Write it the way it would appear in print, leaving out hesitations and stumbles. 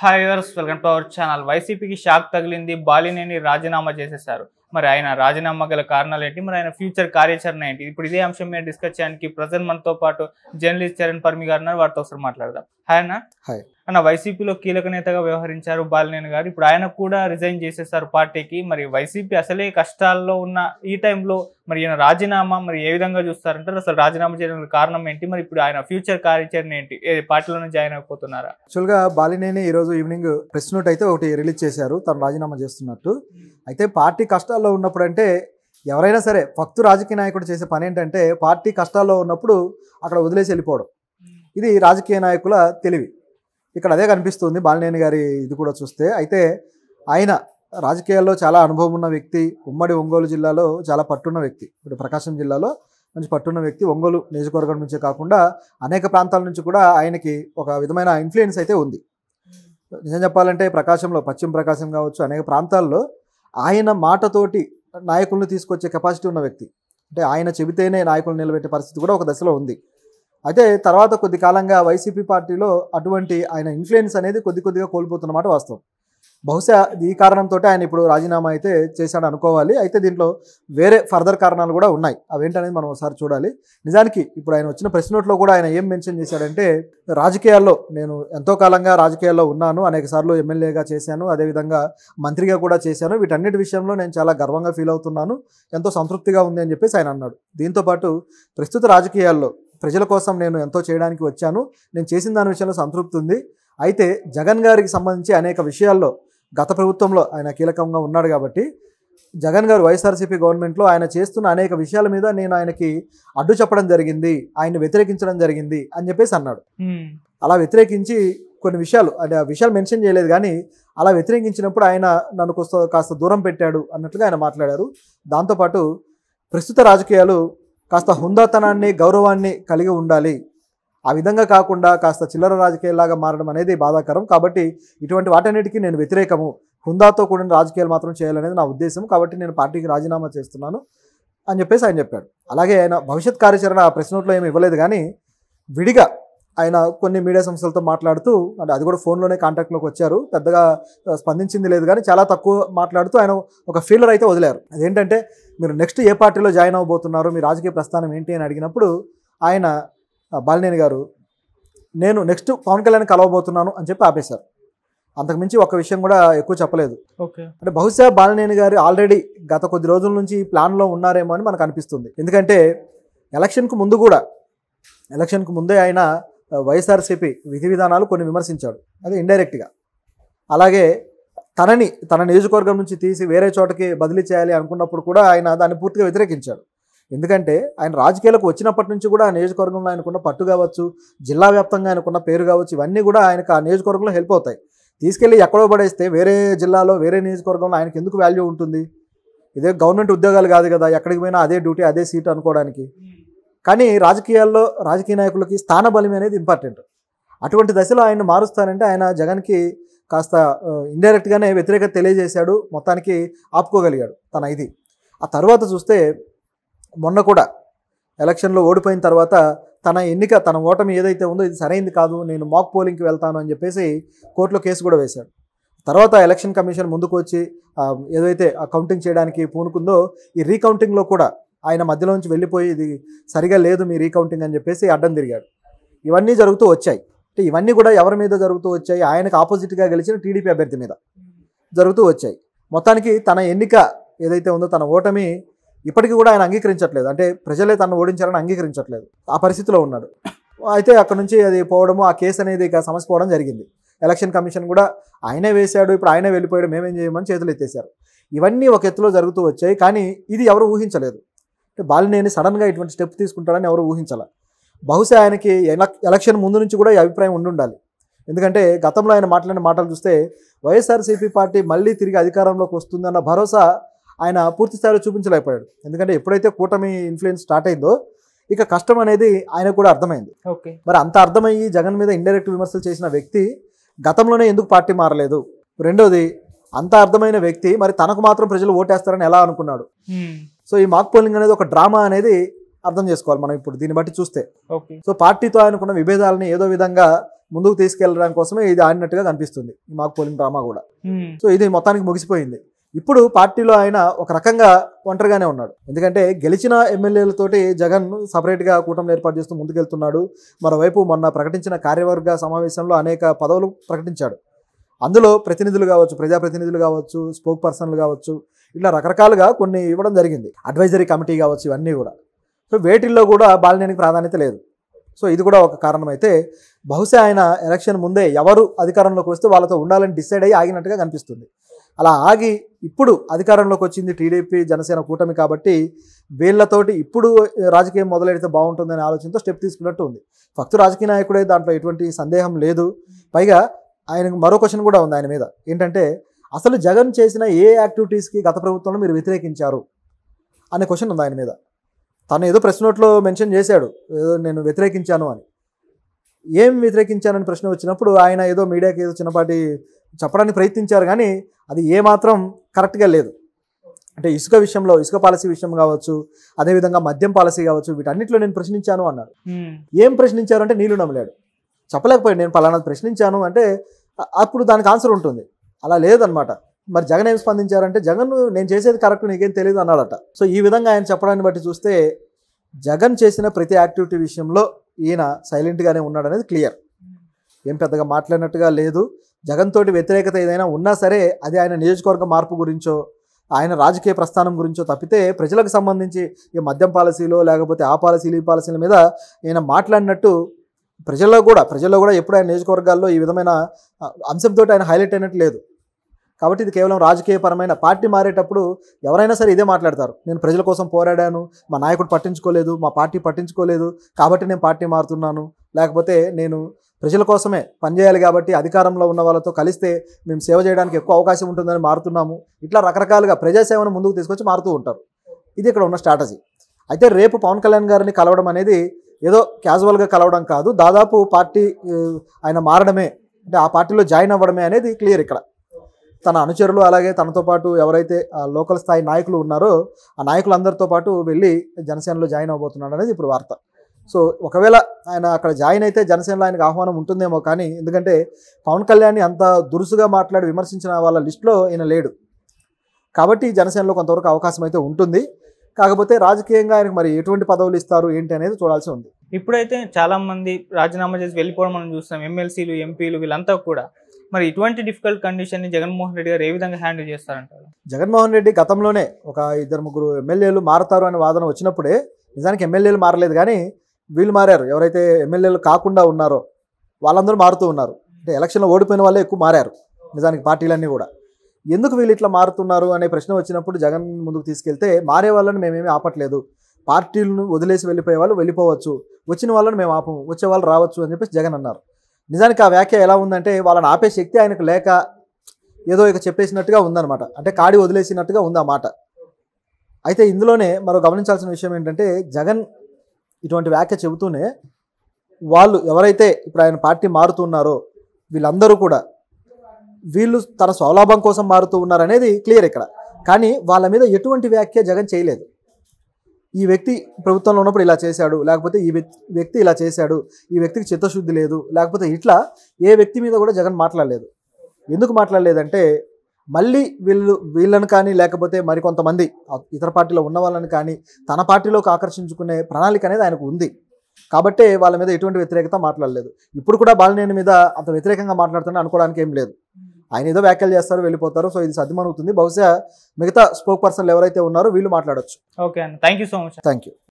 Hi viewers, welcome to our channel. వైసీపీకి shock తగిలింది. బాలినేని రాజీనామా చేసేశారు. మరి ఆయన రాజీనామా గల కారణాలు ఏంటి, మరి ఆయన ఫ్యూచర్ కార్యాచరణ ఏంటి, ఇప్పుడు ఇదే అంశం మీద డిస్కస్ చేయడానికి ప్రజెంట్ మనతో పాటు జర్నలిస్ట్ చరణ్ పర్మి గారు ఉన్నారు. వారితో ఒకసారి మాట్లాడదాం. హాయ్ అన్న. హాయ్ అన్న, వైసీపీలో కీలక నేతగా వ్యవహరించారు బాలినేని గారు. ఇప్పుడు ఆయన కూడా రిజైన్ చేసేసారు పార్టీకి. మరి వైసీపీ అసలే కష్టాల్లో ఉన్న ఈ టైంలో మరి ఈయన రాజీనామా మరి ఏ విధంగా చూస్తారంటారు? అసలు రాజీనామా చేయడానికి కారణం ఏంటి, మరి ఇప్పుడు ఆయన ఫ్యూచర్ కార్యాచరణ ఏంటి, పార్టీలోనే జాయిన్ అయిపోతున్నారా? యాక్చువల్గా బాలినేని ఈరోజు ఈవినింగ్ ప్రెస్ నోట్ అయితే ఒకటి రిలీజ్ చేశారు, తను రాజీనామా చేస్తున్నట్టు. అయితే పార్టీ కష్టాల్లో ఉన్నప్పుడు అంటే ఎవరైనా సరే ఫక్తు రాజకీయ నాయకుడు చేసే పని ఏంటంటే పార్టీ కష్టాల్లో ఉన్నప్పుడు అక్కడ వదిలేసి వెళ్ళిపోవడం. ఇది రాజకీయ నాయకుల తెలివి. ఇక్కడ అదే కనిపిస్తుంది బాలినేని గారి ఇది కూడా చూస్తే. అయితే ఆయన రాజకీయాల్లో చాలా అనుభవం ఉన్న వ్యక్తి, ఉమ్మడి ఒంగోలు జిల్లాలో చాలా పట్టున్న వ్యక్తి. ఇప్పుడు ప్రకాశం జిల్లాలో మంచి పట్టున్న వ్యక్తి. ఒంగోలు నియోజకవర్గం నుంచే కాకుండా అనేక ప్రాంతాల నుంచి కూడా ఆయనకి ఒక విధమైన ఇన్ఫ్లుయెన్స్ అయితే ఉంది. నిజం చెప్పాలంటే ప్రకాశంలో, పశ్చిమ ప్రకాశం కావచ్చు, అనేక ప్రాంతాల్లో ఆయన మాటతోటి నాయకులను తీసుకొచ్చే కెపాసిటీ ఉన్న వ్యక్తి. అంటే ఆయన చెబితేనే నాయకులను నిలబెట్టే పరిస్థితి కూడా ఒక దశలో ఉంది. అయితే తర్వాత కొద్ది కాలంగా వైసీపీ పార్టీలో అటువంటి ఆయన ఇన్ఫ్లుయెన్స్ అనేది కొద్దిగా కోల్పోతున్నమాట వాస్తవం. బహుశా ఈ కారణంతో ఆయన ఇప్పుడు రాజీనామా అయితే చేశాడు అనుకోవాలి. అయితే దీంట్లో వేరే ఫర్దర్ కారణాలు కూడా ఉన్నాయి. అవేంటనేది మనం ఒకసారి చూడాలి. నిజానికి ఇప్పుడు ఆయన వచ్చిన ప్రెస్ నోట్లో కూడా ఆయన ఏం మెన్షన్ చేశాడంటే, రాజకీయాల్లో నేను ఎంతో కాలంగా రాజకీయాల్లో ఉన్నాను, అనేక సార్లు ఎమ్మెల్యేగా చేశాను, అదేవిధంగా మంత్రిగా కూడా చేశాను, వీటన్నిటి విషయంలో నేను చాలా గర్వంగా ఫీల్ అవుతున్నాను, ఎంతో సంతృప్తిగా ఉంది అని చెప్పేసి ఆయన అన్నాడు. దీంతోపాటు ప్రస్తుత రాజకీయాల్లో ప్రజల కోసం నేను ఎంతో చేయడానికి వచ్చాను, నేను చేసిన దాని విషయంలో సంతృప్తి ఉంది. అయితే జగన్ గారికి సంబంధించి అనేక విషయాల్లో గత ప్రభుత్వంలో ఆయన కీలకంగా ఉన్నాడు కాబట్టి జగన్ గారు వైఎస్ఆర్సీపీ గవర్నమెంట్లో ఆయన చేస్తున్న అనేక విషయాల మీద నేను ఆయనకి అడ్డు చెప్పడం జరిగింది, ఆయన్ని వ్యతిరేకించడం జరిగింది అని చెప్పేసి అన్నాడు. అలా వ్యతిరేకించి కొన్ని విషయాలు, అంటే ఆ విషయాలు మెన్షన్ చేయలేదు కానీ అలా వ్యతిరేకించినప్పుడు ఆయన నన్ను కాస్త దూరం పెట్టాడు అన్నట్లుగా ఆయన మాట్లాడారు. దాంతోపాటు ప్రస్తుత రాజకీయాలు కాస్త హుందాతనాన్ని, గౌరవాన్ని కలిగి ఉండాలి, ఆ విధంగా కాకుండా కాస్త చిల్లర రాజకీయాలాగా మారడం అనేది బాధాకరం. కాబట్టి ఇటువంటి వాటన్నిటికీ నేను వ్యతిరేకము, హుందాతో కూడిన రాజకీయాలు మాత్రం చేయాలనేది నా ఉద్దేశం, కాబట్టి నేను పార్టీకి రాజీనామా చేస్తున్నాను అని చెప్పేసి ఆయన చెప్పాడు. అలాగే ఆయన భవిష్యత్ కార్యాచరణ ప్రెస్ నోట్లో ఏమి ఇవ్వలేదు కానీ విడిగా ఆయన కొన్ని మీడియా సంస్థలతో మాట్లాడుతూ, అంటే అది కూడా ఫోన్లోనే కాంటాక్ట్లోకి వచ్చారు, పెద్దగా స్పందించింది లేదు కానీ చాలా తక్కువ మాట్లాడుతూ ఆయన ఒక ఫీలర్ అయితే వదిలారు. అదేంటంటే, మీరు నెక్స్ట్ ఏ పార్టీలో జాయిన్ అవ్వబోతున్నారు, మీ రాజకీయ ప్రస్థానం ఏంటి అని అడిగినప్పుడు ఆయన బాలినేని గారు నేను నెక్స్ట్ పవన్ కళ్యాణ్ కలవబోతున్నాను అని చెప్పి ఆపేశారు. అంతకుమించి ఒక విషయం కూడా ఎక్కువ చెప్పలేదు. అంటే బహుశా బాలినేని గారు ఆల్రెడీ గత కొద్ది రోజుల నుంచి ఈ ప్లాన్లో ఉన్నారేమో అని మనకు అనిపిస్తుంది. ఎందుకంటే ఎలక్షన్కు ముందే ఆయన వైఎస్ఆర్సీపీ విధి విధానాలు కొన్ని విమర్శించాడు, అది ఇండైరెక్ట్గా. అలాగే తన నియోజకవర్గం నుంచి తీసి వేరే చోటకి బదిలీ చేయాలి అనుకున్నప్పుడు కూడా ఆయన దాన్ని పూర్తిగా వ్యతిరేకించాడు. ఎందుకంటే ఆయన రాజకీయాలకు వచ్చినప్పటి నుంచి కూడా ఆ నియోజకవర్గంలో ఆయనకున్న పట్టు కావచ్చు, జిల్లా వ్యాప్తంగా ఆయనకున్న పేరు కావచ్చు, ఇవన్నీ కూడా ఆయనకు ఆ నియోజకవర్గంలో హెల్ప్ అవుతాయి. తీసుకెళ్ళి ఎక్కడో పడేస్తే వేరే జిల్లాలో, వేరే నియోజకవర్గంలో ఆయనకి ఎందుకు వాల్యూ ఉంటుంది? ఇదే గవర్నమెంట్ ఉద్యోగాలు కాదు కదా, ఎక్కడికి పోయినా అదే డ్యూటీ, అదే సీటు అనుకోవడానికి. కానీ రాజకీయాల్లో రాజకీయ నాయకులకి స్థాన బలం అనేది ఇంపార్టెంట్. అటువంటి దశలో ఆయన మారుస్తారంటే ఆయన జగన్కి కాస్త ఇండైరెక్ట్గానే వ్యతిరేకత తెలియజేశాడు, మొత్తానికి ఆపుకోగలిగాడు తన ఇది. ఆ తర్వాత చూస్తే మొన్న కూడా ఎలక్షన్లో ఓడిపోయిన తర్వాత తన ఓటమి ఏదైతే ఉందో ఇది సరైంది కాదు, నేను మాక్ పోలింగ్కి వెళ్తాను అని చెప్పేసి కోర్టులో కేసు కూడా వేశాడు. తర్వాత ఎలక్షన్ కమిషన్ ముందుకు వచ్చి ఏదైతే కౌంటింగ్ చేయడానికి పూనుకుందో ఈ రీకౌంటింగ్లో కూడా ఆయన మధ్యలో నుంచి వెళ్ళిపోయి ఇది సరిగా లేదు మీ రీకౌంటింగ్ అని చెప్పేసి అడ్డం తిరిగాడు. ఇవన్నీ జరుగుతూ వచ్చాయి. అంటే ఇవన్నీ కూడా ఎవరి మీద జరుగుతూ వచ్చాయి? ఆయనకు ఆపోజిట్గా గెలిచిన టీడీపీ అభ్యర్థి మీద జరుగుతూ వచ్చాయి. మొత్తానికి తన ఎన్నిక ఏదైతే ఉందో, తన ఓటమి ఇప్పటికీ కూడా ఆయన అంగీకరించట్లేదు. అంటే ప్రజలే తను ఓడించాలని అంగీకరించట్లేదు, ఆ పరిస్థితిలో ఉన్నాడు. అయితే అక్కడ నుంచి అది పోవడము, ఆ కేసు అనేది ఇక సమస్య పోవడం జరిగింది. ఎలక్షన్ కమిషన్ కూడా ఆయనే వేశాడు, ఇప్పుడు ఆయనే వెళ్ళిపోయాడు, మేమేం చేయమని చేతులు ఎత్తేశారు. ఇవన్నీ ఒక ఎత్తులో జరుగుతూ వచ్చాయి. కానీ ఇది ఎవరు ఊహించలేదు. అంటే బాలినేని సడన్గా ఇటువంటి స్టెప్ తీసుకుంటాడని ఎవరు ఊహించాల. బహుశా ఆయనకి ఎలక్షన్ ముందు నుంచి కూడా ఈ అభిప్రాయం ఉండాలి. ఎందుకంటే గతంలో ఆయన మాట్లాడిన మాటలు చూస్తే వైఎస్ఆర్సీపీ పార్టీ మళ్ళీ తిరిగి అధికారంలోకి వస్తుందన్న భరోసా ఆయన పూర్తి స్థాయిలో చూపించలేకపోయాడు. ఎందుకంటే ఎప్పుడైతే కూటమి ఇన్ఫ్లుయెన్స్ స్టార్ట్ అయిందో ఇక కష్టం అనేది ఆయనకు కూడా అర్థమైంది. మరి అంత అర్థమయ్యి జగన్ మీద ఇండైరెక్ట్ విమర్శలు చేసిన వ్యక్తి గతంలోనే ఎందుకు పార్టీ మారలేదు? రెండోది, అంత అర్థమైన వ్యక్తి మరి తనకు మాత్రం ప్రజలు ఓటేస్తారని ఎలా అనుకున్నాడు? సో ఈ మాక్ పోలింగ్ అనేది ఒక డ్రామా అనేది అర్థం చేసుకోవాలి మనం ఇప్పుడు దీన్ని బట్టి చూస్తే. సో పార్టీతో ఆయనకున్న విభేదాలని ఏదో విధంగా ముందుకు తీసుకెళ్ళడానికి కోసమే ఇది ఆడినట్టుగా కనిపిస్తుంది ఈ మాక్ పోలింగ్ డ్రామా కూడా. సో ఇది మొత్తానికి ముగిసిపోయింది. ఇప్పుడు పార్టీలో ఆయన ఒక రకంగా ఒంటరిగానే ఉన్నాడు. ఎందుకంటే గెలిచిన ఎమ్మెల్యేలతోటి జగన్ సపరేట్గా కూటమిని ఏర్పాటు చేస్తూ ముందుకెళ్తున్నాడు. మరోవైపు మొన్న ప్రకటించిన కార్యవర్గ సమావేశంలో అనేక పదవులు ప్రకటించాడు. అందులో ప్రతినిధులు కావచ్చు, ప్రజాప్రతినిధులు కావచ్చు, స్పోక్ పర్సన్లు కావచ్చు, ఇట్లా రకరకాలుగా కొన్ని ఇవ్వడం జరిగింది. అడ్వైజరీ కమిటీ కావచ్చు, ఇవన్నీ కూడా. సో వేటిల్లో కూడా బాలినేనికి ప్రాధాన్యత లేదు. సో ఇది కూడా ఒక కారణం. అయితే బహుశా ఆయన ఎలక్షన్ ముందే ఎవరు అధికారంలోకి వస్తే వాళ్ళతో ఉండాలని డిసైడ్ అయ్యి ఆగినట్టుగా కనిపిస్తుంది. అలా ఆగి ఇప్పుడు అధికారంలోకి వచ్చింది టీడీపీ జనసేన కూటమి కాబట్టి వీళ్ళతోటి ఇప్పుడు రాజకీయం మొదలెడితే బాగుంటుందనే ఆలోచనతో స్టెప్ తీసుకున్నట్టు ఉంది. ఫక్తు రాజకీయ నాయకుడే, దాంట్లో ఎటువంటి సందేహం లేదు. పైగా ఆయనకు మరో క్వశ్చన్ కూడా ఉంది ఆయన మీద. ఏంటంటే అసలు జగన్ చేసిన ఏ యాక్టివిటీస్కి గత ప్రభుత్వంలో మీరు వ్యతిరేకించారు అనే క్వశ్చన్ ఉంది ఆయన మీద. తను ఏదో ప్రెస్ నోట్లో మెన్షన్ చేశాడు, ఏదో నేను వ్యతిరేకించాను అని. ఏం వ్యతిరేకించానని ప్రశ్న వచ్చినప్పుడు ఆయన ఏదో మీడియాకి ఏదో చిన్నపాటి చెప్పడానికి ప్రయత్నించారు, కానీ అది ఏమాత్రం కరెక్ట్గా లేదు. అంటే ఇసుక విషయంలో, ఇసుక పాలసీ విషయం కావచ్చు, అదేవిధంగా మద్యం పాలసీ కావచ్చు, వీటన్నిటిలో నేను ప్రశ్నించాను అన్నాడు. ఏం ప్రశ్నించారు అంటే నీళ్లు నమ్మలేడు, చెప్పలేకపోయాడు. నేను పలానాది ప్రశ్నించాను అంటే అప్పుడు దానికి ఆన్సర్ ఉంటుంది. అలా లేదనమాట. మరి జగన్ ఏం స్పందించారంటే జగన్ నేను చేసేది కరెక్ట్, నీకేం తెలియదు అన్నాడట. సో ఈ విధంగా ఆయన చెప్పడాన్ని బట్టి చూస్తే జగన్ చేసిన ప్రతి యాక్టివిటీ విషయంలో ఈయన సైలెంట్గానే ఉన్నాడనేది క్లియర్. ఏం పెద్దగా మాట్లాడినట్టుగా లేదు. జగన్ తోటి వ్యతిరేకత ఏదైనా ఉన్నా సరే అది ఆయన నియోజకవర్గ మార్పు గురించో, ఆయన రాజకీయ ప్రస్థానం గురించో తప్పితే ప్రజలకు సంబంధించి ఈ మద్యం పాలసీలో లేకపోతే ఆ పాలసీలు ఈ పాలసీల మీద ఈయన మాట్లాడినట్టు ప్రజల్లో కూడా ఎప్పుడు ఆయన నియోజకవర్గాల్లో ఈ విధమైన అంశంతో ఆయన హైలైట్ అయినట్టు లేదు. కాబట్టి ఇది కేవలం రాజకీయపరమైన, పార్టీ మారేటప్పుడు ఎవరైనా సరే ఇదే మాట్లాడతారు. నేను ప్రజల కోసం పోరాడాను, మా నాయకుడు పట్టించుకోలేదు, మా పార్టీ పట్టించుకోలేదు కాబట్టి నేను పార్టీ మారుతున్నాను, లేకపోతే నేను ప్రజల కోసమే పనిచేయాలి కాబట్టి అధికారంలో ఉన్న వాళ్ళతో కలిస్తే మేము సేవ చేయడానికి ఎక్కువ అవకాశం ఉంటుందని మారుతున్నాము. ఇట్లా రకరకాలుగా ప్రజాసేవను ముందుకు తీసుకొచ్చి మారుతూ ఉంటారు. ఇది ఇక్కడ ఉన్న స్ట్రాటజీ. అయితే రేపు పవన్ కళ్యాణ్ గారిని కలవడం అనేది ఏదో క్యాజువల్గా కలవడం కాదు, దాదాపు పార్టీ ఆయన మారడమే, అంటే ఆ పార్టీలో జాయిన్ అవ్వడమే అనేది క్లియర్. ఇక్కడ తన అనుచరులు అలాగే తనతో పాటు ఎవరైతే లోకల్ స్థాయి నాయకులు ఉన్నారో ఆ నాయకులందరితో పాటు వెళ్ళి జనసేనలో జాయిన్ అవ్వబోతున్నాడు అనేది ఇప్పుడు వార్త. సో ఒకవేళ ఆయన అక్కడ జాయిన్ అయితే జనసేనలో ఆయనకు ఆహ్వానం ఉంటుందేమో, కానీ ఎందుకంటే పవన్ కళ్యాణ్ని అంత దురుసుగా మాట్లాడి విమర్శించిన వాళ్ళ లిస్టులో ఈయన లేడు కాబట్టి జనసేనలో కొంతవరకు అవకాశం అయితే ఉంటుంది. కాకపోతే రాజకీయంగా ఆయనకు మరి ఎటువంటి పదవులు ఇస్తారు ఏంటి అనేది చూడాల్సి ఉంది. ఇప్పుడైతే చాలా మంది రాజీనామా చేసి వెళ్ళిపోవడం మనం చూస్తాం, ఎమ్మెల్సీలు, ఎంపీలు వీళ్ళంతా కూడా. మరి ఇటువంటి డిఫికల్ట్ కండిషన్ని జగన్మోహన్ రెడ్డి గారు ఏ విధంగా హ్యాండిల్ చేస్తారంటారు? జగన్మోహన్ రెడ్డి గతంలోనే ఒక 2-3 ఎమ్మెల్యేలు మారతారు అనే వాదన వచ్చినప్పుడే, నిజానికి ఎమ్మెల్యేలు మారలేదు కానీ వీళ్ళు మారారు. ఎవరైతే ఎమ్మెల్యేలు కాకుండా ఉన్నారో వాళ్ళందరూ మారుతూ ఉన్నారు. అంటే ఎలక్షన్లో ఓడిపోయిన వాళ్ళే ఎక్కువ మారారు నిజానికి పార్టీలన్నీ కూడా. ఎందుకు వీళ్ళు ఇట్లా మారుతున్నారు అనే ప్రశ్న వచ్చినప్పుడు జగన్ ముందుకు తీసుకెళ్తే, మారే వాళ్ళని మేమేమీ ఆపట్లేదు, పార్టీలను వదిలేసి వెళ్ళిపోయే వాళ్ళు వెళ్ళిపోవచ్చు, వచ్చిన వాళ్ళని మేము ఆపము, వచ్చే వాళ్ళు రావచ్చు అని చెప్పేసి జగన్ అన్నారు. నిజానికి ఆ వ్యాఖ్య ఎలా ఉందంటే వాళ్ళని ఆపే శక్తి ఆయనకు లేక ఏదో ఇక చెప్పేసినట్టుగా ఉందన్నమాట. అంటే కాడి వదిలేసినట్టుగా ఉంది ఆ మాట. అయితే ఇందులోనే మరో గమనించాల్సిన విషయం ఏంటంటే జగన్ ఇటువంటి వ్యాఖ్య చెబుతూనే వాళ్ళు ఎవరైతే ఇప్పుడు ఆయన పార్టీ మారుతున్నారో వీళ్ళందరూ కూడా వీళ్ళు తన స్వలాభం కోసం మారుతూ ఉన్నారనేది క్లియర్ ఇక్కడ. కానీ వాళ్ళ మీద ఎటువంటి వ్యాఖ్య జగన్ చేయలేదు. ఈ వ్యక్తి ప్రభుత్వంలో ఉన్నప్పుడు ఇలా చేశాడు, లేకపోతే ఈ వ్యక్తి ఇలా చేశాడు, ఈ వ్యక్తికి చిత్తశుద్ధి లేదు, లేకపోతే ఇట్లా ఏ వ్యక్తి మీద కూడా జగన్ మాట్లాడలేదు. ఎందుకు మాట్లాడలేదంటే మళ్ళీ వీళ్ళని కానీ లేకపోతే మరికొంతమంది ఇతర పార్టీలో ఉన్న వాళ్ళని కానీ తన పార్టీలోకి ఆకర్షించుకునే ప్రణాళిక అనేది ఆయనకు ఉంది కాబట్టే వాళ్ళ మీద ఎటువంటి వ్యతిరేకత మాట్లాడలేదు. ఇప్పుడు కూడా బాలినేని మీద అంత వ్యతిరేకంగా మాట్లాడుతున్నా అనుకోవడానికి ఏం లేదు. ఆయన ఏదో వ్యాఖ్యలు చేస్తారు, వెళ్ళిపోతారు. సో ఇది సాధ్యమవుతుంది. బహుశా మిగతా స్పోక్ పర్సన్లు ఎవరైతే ఉన్నారో వీళ్ళు మాట్లాడొచ్చు. ఓకే అండి, thank you so much. Thank you.